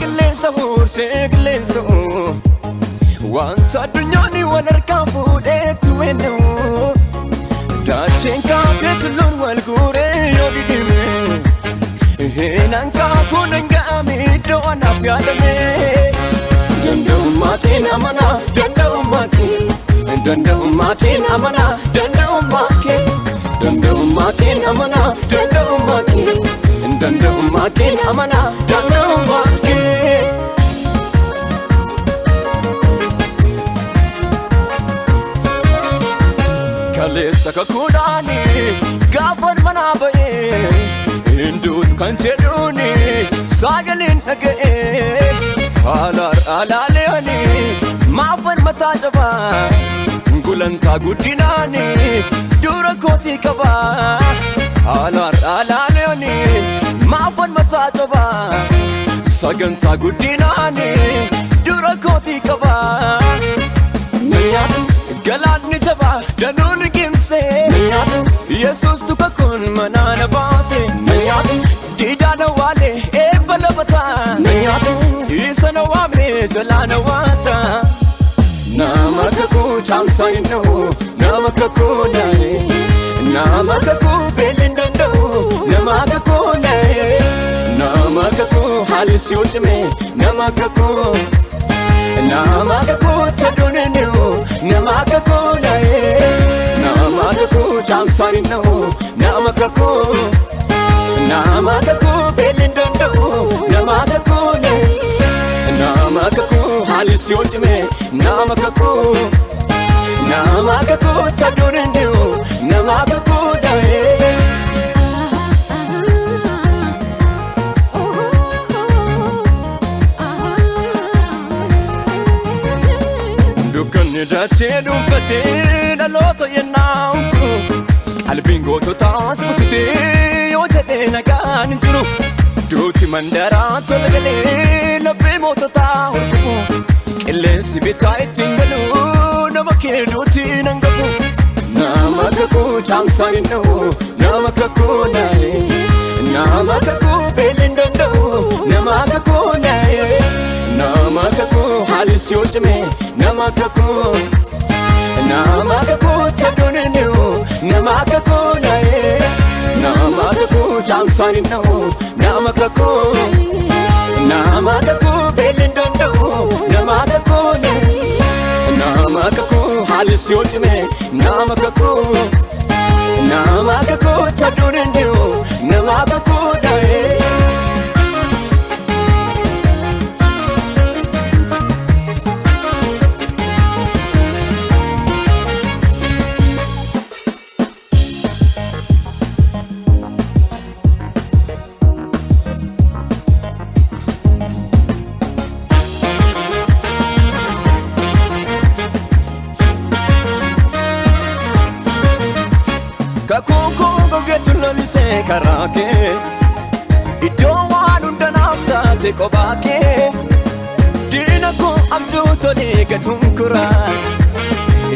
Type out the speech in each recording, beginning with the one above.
qilleensa wanta addunyaan walharkaa fuudheetu eenyu daacheen kaatee tulluun wal guuree yoo didime heenaan kaakuu dhanga'ame iddoo anaaf yaadame danda'ummaatiin amanaa danda'ummaatiin amanaa danda'ummaatiin amanaa danda'ummaatiin amanaa Kaleessa kakuudhaani gaafan manaa ba'ee hinduutu kan jedhuuni sagaleen dhaga'ee alaaleani maafan mataa cabaa gulantaa guddinaani dura kootii qabaa alaaleani maafan mataa cabaa sagantaa guddinaani dura kootii qabaa Nyaatu galaanni jabaa danuun gimsee Nyaatu Yesuus tuka kun manaana baase Nyaatu diidaana waalee eebba labataa Nyaatu isa na waamne jalaana waata Nama kakuu chaamsa inna'u nama kakuu naaye Nama kakuu beelin danda'u nama kakuu naaye Nama kakuu haali si ucime nama kakuu Nama kakuu taduninu nama kakuu nae Nama kakuu chaamsaan inna'u nama kakuu beelin danda'u nama kakuu nae Nama kakuu haali si ucime nama kakuu taduninu nama kakuu nae Dachee dhuunfatee dhaloota yennaa'u qalbiin goototaas bukkitee yoo jedhee nagaan hin jiru duuti mandaraa tola galee laphee moototaa hordofu qilleensi bitaa ittiin galu nama kee duuti nan gafu nama kakuu chaamsaan inna'u nama kakuu naaye nama kakuu beelin danda'u nama kakuu naaye nama kakuu haali si ucime nama kakuu taduninu nama kakuu nae nama kakuu chaamsaan inna'u nama kakuu beelin danda'u nama kakuu nae nama kakuu haali si ucime nama kakuu taduninu nama kakuu nae Kakuu gogeetu lalisee karaa kee iddoo waan hunda naaf taate kophaa kee diina koo abjuu tolee gad hunkuraa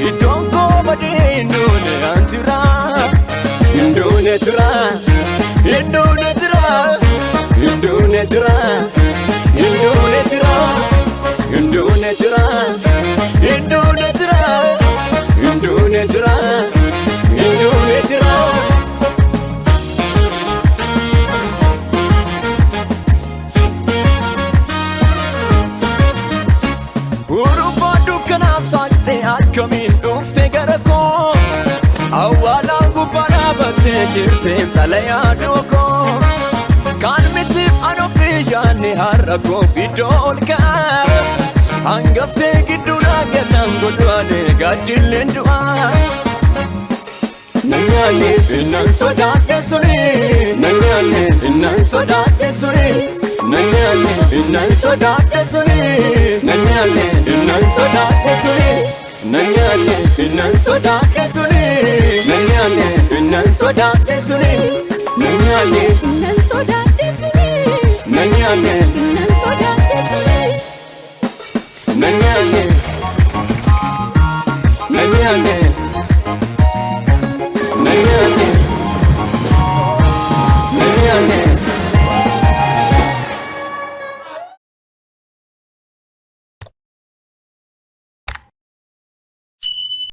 iddoon koo badee hinduune aan jiraa hinduune jiraa hinduune jiraa hinduune jiraa hinduune jiraa hinduune jiraa hinduune jiraa hinduune jiraa hinduune jiraa Urufaa dukkanaa saaxitee akkamiin dhuftee gara koo awwaalaan gubbaa dhaabattee jirtee tala yaaduu koo kan mitiif an ofii yaadne har'a koof iddoo ol ka'a hangaftee gidduu dhaagallaan godhaane gaaddilleen du'aa Nanyane innan sodaadhe suni Nanyane innan sodaadhe suni Nanyane innan sodaadhe suni Nanyane innan sodaadhe suni Nanyane innan sodaadhe suni Nanyane innan sodaadhe suni Nanyane innan sodaadhe suni Nanyane